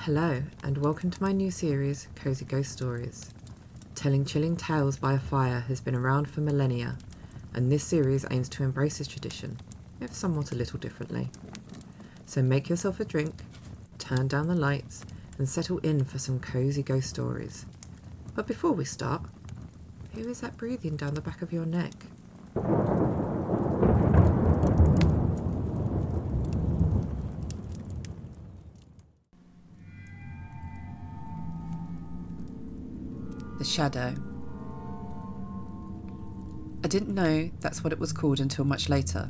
Hello, and welcome to my new series, Cosy Ghost Stories. Telling chilling tales by a fire has been around for millennia, and this series aims to embrace this tradition, if somewhat a little differently. So make yourself a drink, turn down the lights, and settle in for some cozy ghost stories. But before we start, who is that breathing down the back of your neck? The shadow. I didn't know that's what it was called until much later.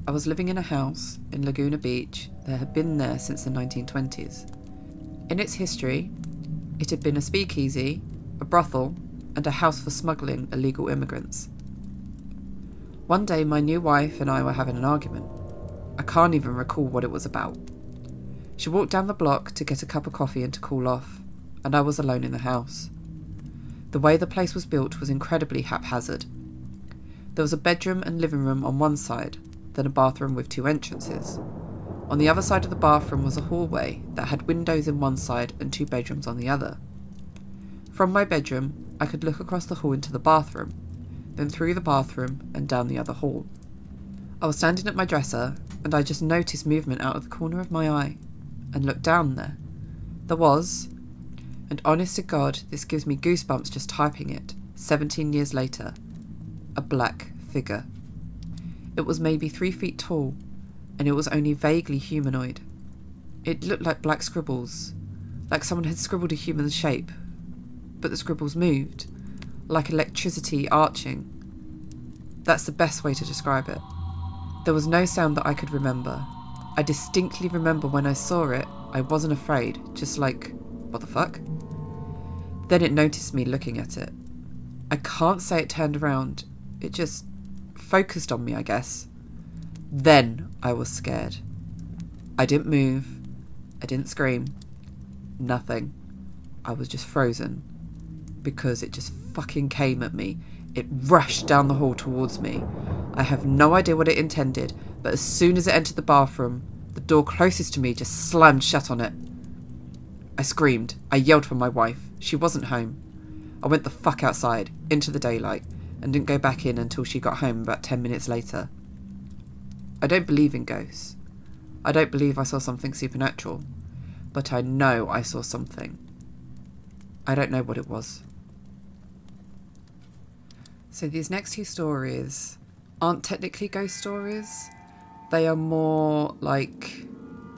I was living in a house in Laguna Beach that had been there since the 1920s. In its history, it had been a speakeasy, a brothel, and a house for smuggling illegal immigrants. One day my new wife and I were having an argument. I can't even recall what it was about. She walked down the block to get a cup of coffee and to cool off, and I was alone in the house. The way the place was built was incredibly haphazard. There was a bedroom and living room on one side, then a bathroom with two entrances. On the other side of the bathroom was a hallway that had windows in one side and two bedrooms on the other. From my bedroom, I could look across the hall into the bathroom, then through the bathroom and down the other hall. I was standing at my dresser, and I just noticed movement out of the corner of my eye, and looked down there. There was, and honest to God, this gives me goosebumps just typing it, 17 years later, a black figure. It was maybe 3 feet tall, and it was only vaguely humanoid. It looked like black scribbles, like someone had scribbled a human shape, but the scribbles moved, like electricity arching. That's the best way to describe it. There was no sound that I could remember. I distinctly remember when I saw it, I wasn't afraid, just like, what the fuck? Then it noticed me looking at it. I can't say it turned around, it just focused on me, I guess. Then I was scared. I didn't move, I didn't scream, nothing. I was just frozen, because it just fucking came at me. It rushed down the hall towards me. I have no idea what it intended, but as soon as it entered the bathroom, the door closest to me just slammed shut on it. I screamed. I yelled for my wife. She wasn't home. I went the fuck outside, into the daylight, and didn't go back in until she got home about 10 minutes later. I don't believe in ghosts. I don't believe I saw something supernatural, but I know I saw something. I don't know what it was. So these next two stories aren't technically ghost stories. They are more like,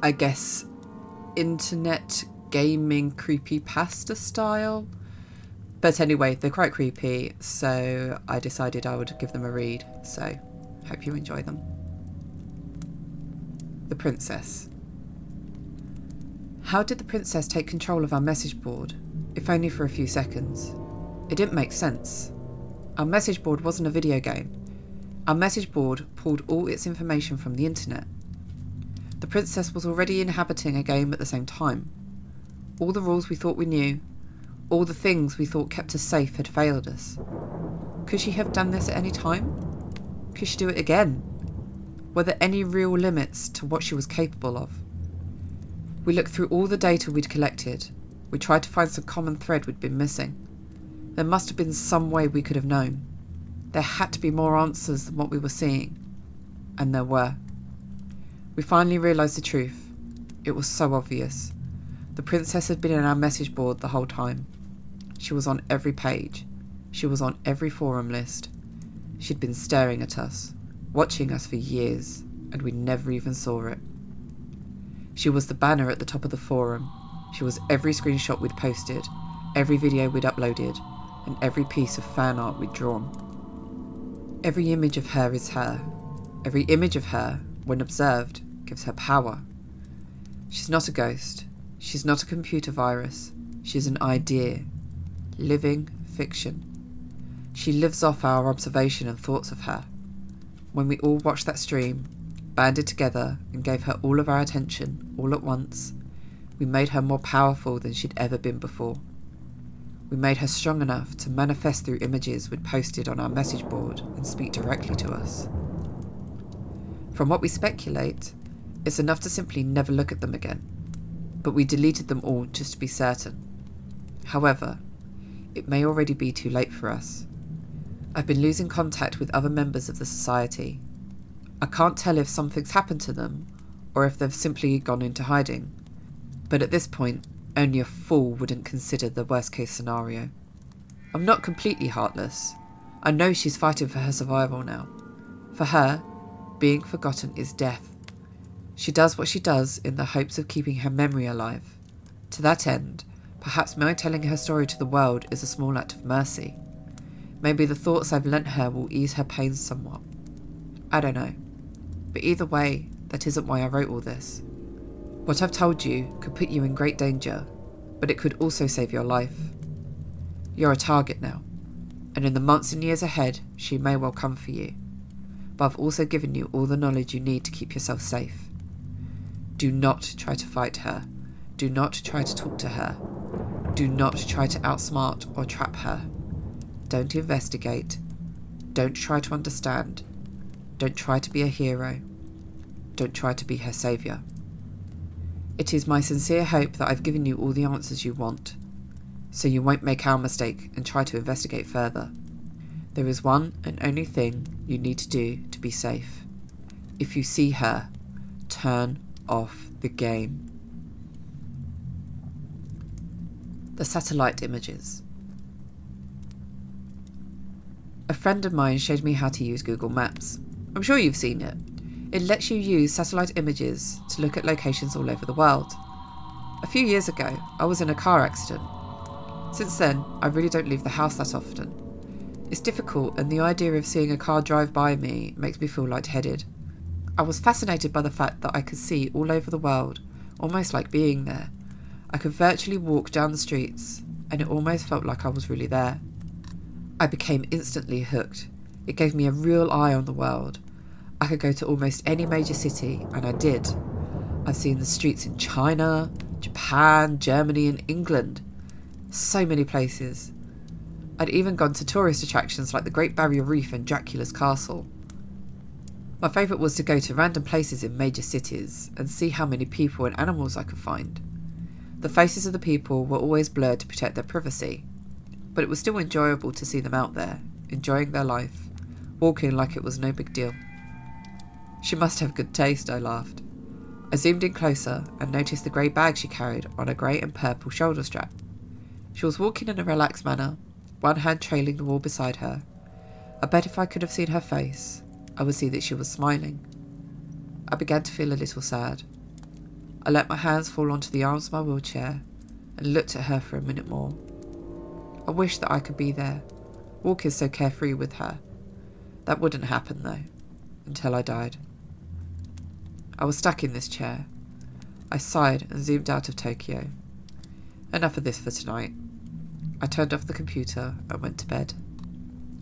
I guess, internet gaming creepypasta style. But anyway, they're quite creepy, so I decided I would give them a read. So, hope you enjoy them. The Princess. How did the princess take control of our message board, if only for a few seconds? It didn't make sense. Our message board wasn't a video game. Our message board pulled all its information from the internet. The princess was already inhabiting a game at the same time. All the rules we thought we knew, all the things we thought kept us safe had failed us. Could she have done this at any time? Could she do it again? Were there any real limits to what she was capable of? We looked through all the data we'd collected. We tried to find some common thread we'd been missing. There must have been some way we could have known. There had to be more answers than what we were seeing. And there were. We finally realised the truth. It was so obvious. The princess had been in our message board the whole time. She was on every page. She was on every forum list. She'd been staring at us, watching us for years, and we never even saw it. She was the banner at the top of the forum. She was every screenshot we'd posted, every video we'd uploaded, and every piece of fan art we'd drawn. Every image of her is her. Every image of her, when observed, gives her power. She's not a ghost. She's not a computer virus. She's an idea. Living fiction. She lives off our observation and thoughts of her. When we all watched that stream, banded together and gave her all of our attention, all at once, we made her more powerful than she'd ever been before. We made her strong enough to manifest through images we'd posted on our message board and speak directly to us. From what we speculate, it's enough to simply never look at them again. but we deleted them all just to be certain. However, it may already be too late for us. I've been losing contact with other members of the society. I can't tell if something's happened to them or if they've simply gone into hiding, but at this point, only a fool wouldn't consider the worst case scenario. I'm not completely heartless. I know she's fighting for her survival now. For her, being forgotten is death. She does what she does in the hopes of keeping her memory alive. To that end, perhaps my telling her story to the world is a small act of mercy. Maybe the thoughts I've lent her will ease her pain somewhat. I don't know. But either way, that isn't why I wrote all this. What I've told you could put you in great danger, but it could also save your life. You're a target now, and in the months and years ahead, she may well come for you. But I've also given you all the knowledge you need to keep yourself safe. Do not try to fight her. Do not try to talk to her. Do not try to outsmart or trap her. Don't investigate. Don't try to understand. Don't try to be a hero. Don't try to be her saviour. It is my sincere hope that I've given you all the answers you want, so you won't make our mistake and try to investigate further. There is one and only thing you need to do to be safe. If you see her, turn off the game. The satellite images. A friend of mine showed me how to use Google Maps. I'm sure you've seen it. It lets you use satellite images to look at locations all over the world. A few years ago, I was in a car accident. Since then, I really don't leave the house that often. It's difficult, and the idea of seeing a car drive by me makes me feel lightheaded. I was fascinated by the fact that I could see all over the world, almost like being there. I could virtually walk down the streets, and it almost felt like I was really there. I became instantly hooked. It gave me a real eye on the world. I could go to almost any major city, and I did. I've seen the streets in China, Japan, Germany, and England. So many places. I'd even gone to tourist attractions like the Great Barrier Reef and Dracula's Castle. My favourite was to go to random places in major cities and see how many people and animals I could find. The faces of the people were always blurred to protect their privacy, but it was still enjoyable to see them out there, enjoying their life, walking like it was no big deal. She must have good taste, I laughed. I zoomed in closer and noticed the grey bag she carried on a grey and purple shoulder strap. She was walking in a relaxed manner, one hand trailing the wall beside her. I bet if I could have seen her face, I would see that she was smiling. I began to feel a little sad. I let my hands fall onto the arms of my wheelchair and looked at her for a minute more. I wished that I could be there, walking so carefree with her. That wouldn't happen though, until I died. I was stuck in this chair. I sighed and zoomed out of Tokyo. Enough of this for tonight. I turned off the computer and went to bed.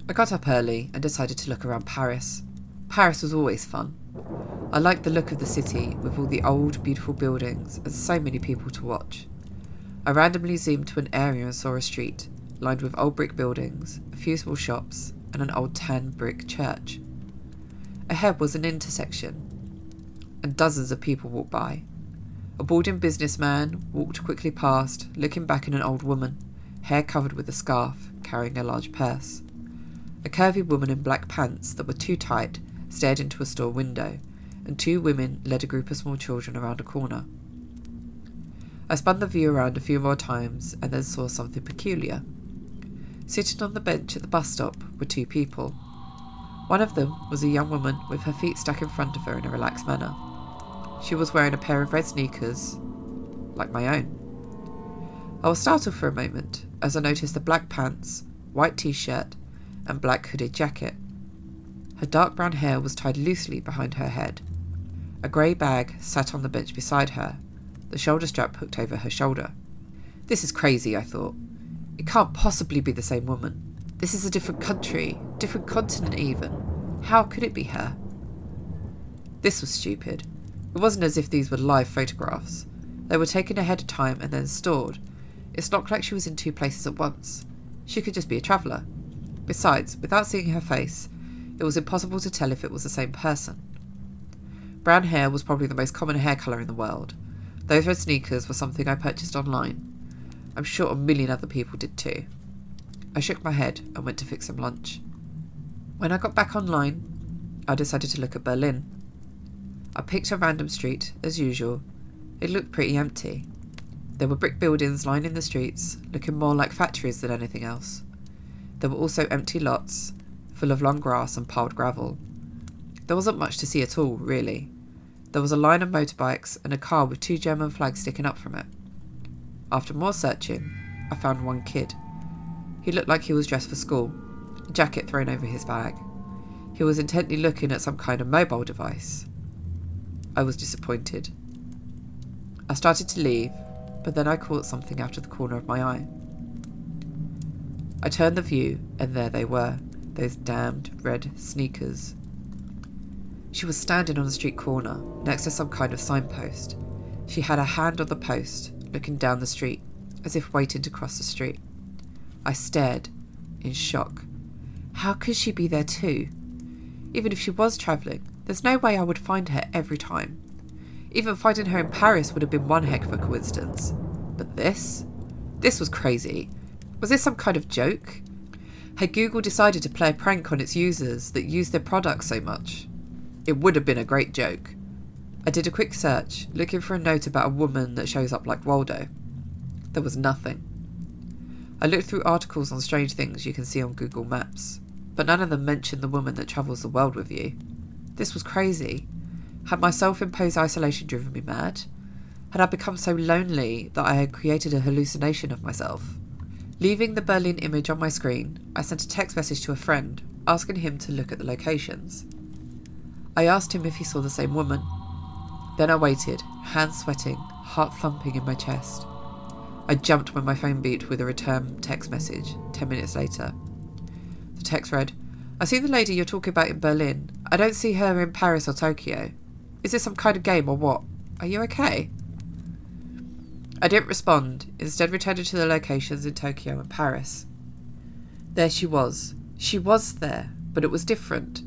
I got up early and decided to look around Paris. Paris was always fun. I liked the look of the city with all the old, beautiful buildings and so many people to watch. I randomly zoomed to an area and saw a street, lined with old brick buildings, a few small shops, and an old tan brick church. Ahead was an intersection, and dozens of people walked by. A balding businessman walked quickly past, looking back at an old woman, hair covered with a scarf, carrying a large purse. A curvy woman in black pants that were too tight stared into a store window, and two women led a group of small children around a corner. I spun the view around a few more times and then saw something peculiar. Sitting on the bench at the bus stop were two people. One of them was a young woman with her feet stuck in front of her in a relaxed manner. She was wearing a pair of red sneakers, like my own. I was startled for a moment as I noticed the black pants, white t-shirt, and black hooded jacket. Her dark brown hair was tied loosely behind her head. A grey bag sat on the bench beside her, the shoulder strap hooked over her shoulder. This is crazy, I thought. It can't possibly be the same woman. This is a different country, different continent even. How could it be her? This was stupid. It wasn't as if these were live photographs. They were taken ahead of time and then stored. It's not like she was in two places at once. She could just be a traveller. Besides, without seeing her face, it was impossible to tell if it was the same person. Brown hair was probably the most common hair colour in the world, Those red sneakers were something I purchased online. I'm sure a million other people did too. I shook my head and went to fix some lunch. When I got back online, I decided to look at Berlin. I picked a random street, as usual. It looked pretty empty. There were brick buildings lining the streets, looking more like factories than anything else. There were also empty lots, full of long grass and piled gravel. There wasn't much to see at all, really. There was a line of motorbikes and a car with 2 German flags sticking up from it. After more searching, I found one kid. He looked like he was dressed for school, a jacket thrown over his bag. He was intently looking at some kind of mobile device. I was disappointed. I started to leave, but then I caught something out of the corner of my eye. I turned the view, and there they were, those damned red sneakers. She was standing on a street corner, next to some kind of signpost. She had her hand on the post, looking down the street, as if waiting to cross the street. I stared, in shock. How could she be there too? Even if she was travelling, there's no way I would find her every time. Even finding her in Paris would have been one heck of a coincidence. But this? This was crazy. Was this some kind of joke? Had Google decided to play a prank on its users that used their products so much? It would have been a great joke. I did a quick search, looking for a note about a woman that shows up like Waldo. There was nothing. I looked through articles on strange things you can see on Google Maps, but none of them mentioned the woman that travels the world with you. This was crazy. Had my self-imposed isolation driven me mad? Had I become so lonely that I had created a hallucination of myself? Leaving the Berlin image on my screen, I sent a text message to a friend, asking him to look at the locations. I asked him if he saw the same woman. Then I waited, hands sweating, heart thumping in my chest. I jumped when my phone beeped with a return text message, 10 minutes later. The text read, "I see the lady you're talking about in Berlin. I don't see her in Paris or Tokyo. Is this some kind of game or what? Are you okay?" I didn't respond, instead returning to the locations in Tokyo and Paris. There she was. She was there, but it was different.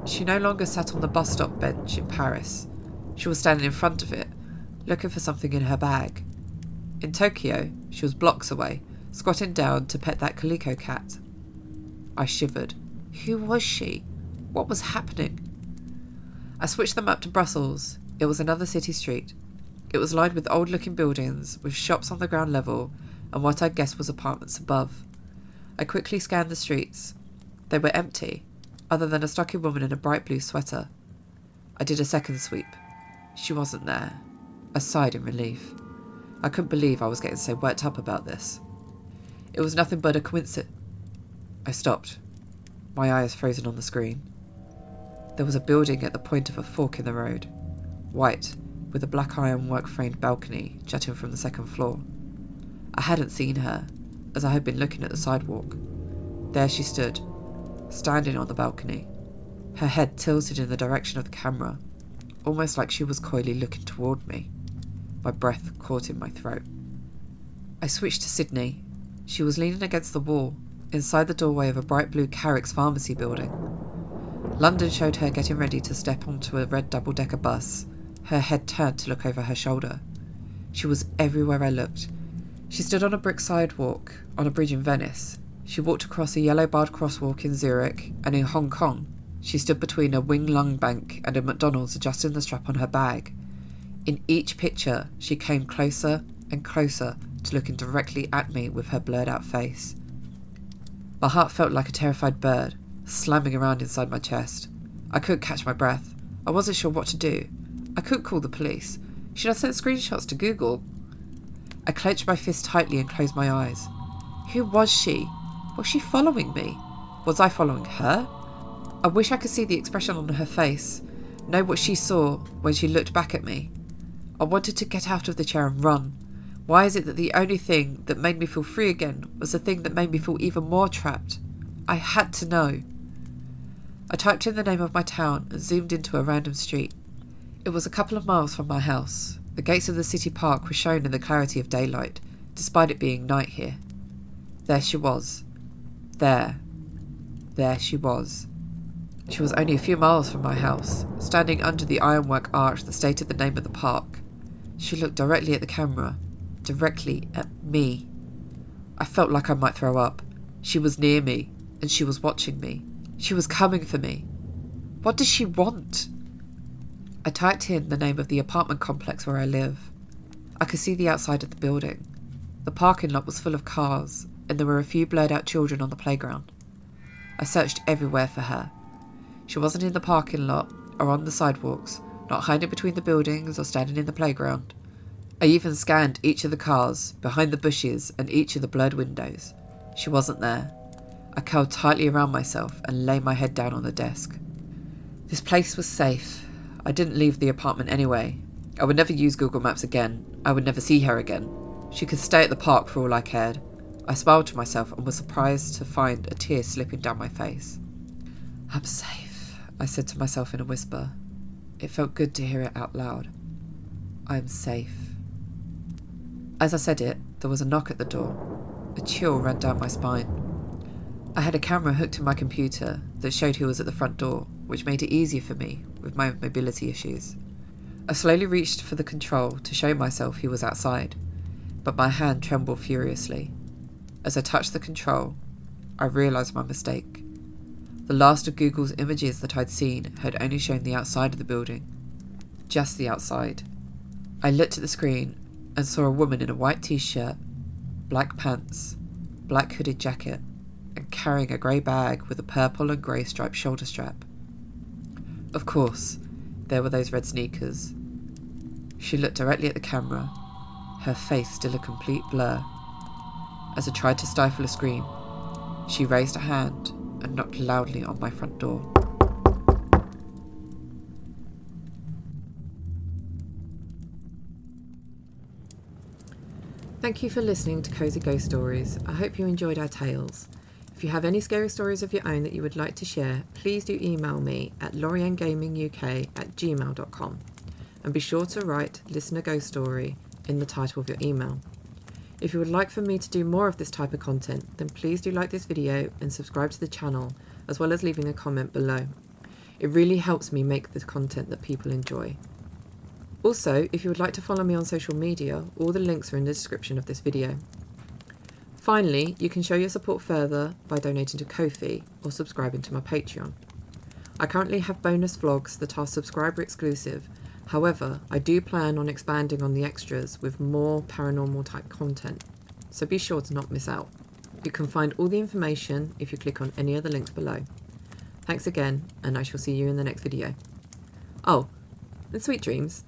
She no longer sat on the bus stop bench in Paris. She was standing in front of it, looking for something in her bag. In Tokyo, she was blocks away, squatting down to pet that calico cat. I shivered. Who was she? What was happening? I switched them up to Brussels. It was another city street. It was lined with old-looking buildings, with shops on the ground level, and what I guessed was apartments above. I quickly scanned the streets. They were empty, other than a stocky woman in a bright blue sweater. I did a second sweep. She wasn't there. I sighed in relief. I couldn't believe I was getting so worked up about this. It was nothing but a coincidence. I stopped. My eyes frozen on the screen. There was a building at the point of a fork in the road, white, with a black ironwork framed balcony jutting from the second floor. I hadn't seen her, as I had been looking at the sidewalk. There she stood, standing on the balcony, her head tilted in the direction of the camera, almost like she was coyly looking toward me. My breath caught in my throat. I switched to Sydney. She was leaning against the wall, inside the doorway of a bright blue Carrick's pharmacy building. London showed her getting ready to step onto a red double-decker bus, her head turned to look over her shoulder. She was everywhere I looked. She stood on a brick sidewalk on a bridge in Venice. She walked across a yellow-barred crosswalk in Zurich, and in Hong Kong, she stood between a Wing Lung Bank and a McDonald's adjusting the strap on her bag. In each picture, she came closer and closer to looking directly at me with her blurred-out face. My heart felt like a terrified bird, slamming around inside my chest. I couldn't catch my breath. I wasn't sure what to do. I couldn't call the police. Should I send screenshots to Google? I clenched my fist tightly and closed my eyes. Who was she? Was she following me? Was I following her? I wish I could see the expression on her face, know what she saw when she looked back at me. I wanted to get out of the chair and run. Why is it that the only thing that made me feel free again was the thing that made me feel even more trapped? I had to know. I typed in the name of my town and zoomed into a random street. It was a couple of miles from my house. The gates of the city park were shown in the clarity of daylight, despite it being night here. There she was. There she was. She was only a few miles from my house, standing under the ironwork arch that stated the name of the park. She looked directly at the camera, directly at me. I felt like I might throw up. She was near me, and she was watching me. She was coming for me. What does she want? I typed in the name of the apartment complex where I live. I could see the outside of the building. The parking lot was full of cars, and there were a few blurred out children on the playground. I searched everywhere for her. She wasn't in the parking lot or on the sidewalks, not hiding between the buildings or standing in the playground. I even scanned each of the cars, behind the bushes, and each of the blurred windows. She wasn't there. I curled tightly around myself and lay my head down on the desk. This place was safe. I didn't leave the apartment anyway. I would never use Google Maps again. I would never see her again. She could stay at the park for all I cared. I smiled to myself and was surprised to find a tear slipping down my face. I'm safe, I said to myself in a whisper. It felt good to hear it out loud. I'm safe. As I said it, there was a knock at the door. A chill ran down my spine. I had a camera hooked to my computer that showed who was at the front door, which made it easier for me with my mobility issues. I slowly reached for the control to show myself who was outside, but my hand trembled furiously. As I touched the control, I realised my mistake. The last of Google's images that I'd seen had only shown the outside of the building. Just the outside. I looked at the screen and saw a woman in a white t-shirt, black pants, black hooded jacket, and carrying a grey bag with a purple and grey striped shoulder strap. Of course, there were those red sneakers. She looked directly at the camera, her face still a complete blur. As I tried to stifle a scream, she raised a hand and knocked loudly on my front door. Thank you for listening to Cosy Ghost Stories. I hope you enjoyed our tales. If you have any scary stories of your own that you would like to share, please do email me at loriangaminguk@gmail.com, and be sure to write Listener Ghost Story in the title of your email. If you would like for me to do more of this type of content, then please do like this video and subscribe to the channel, as well as leaving a comment below. It really helps me make the content that people enjoy. Also, if you would like to follow me on social media, all the links are in the description of this video. Finally, you can show your support further by donating to Ko-fi or subscribing to my Patreon. I currently have bonus vlogs that are subscriber exclusive. However, I do plan on expanding on the extras with more paranormal type content, so be sure to not miss out. You can find all the information if you click on any of the links below. Thanks again, and I shall see you in the next video. Oh, and sweet dreams.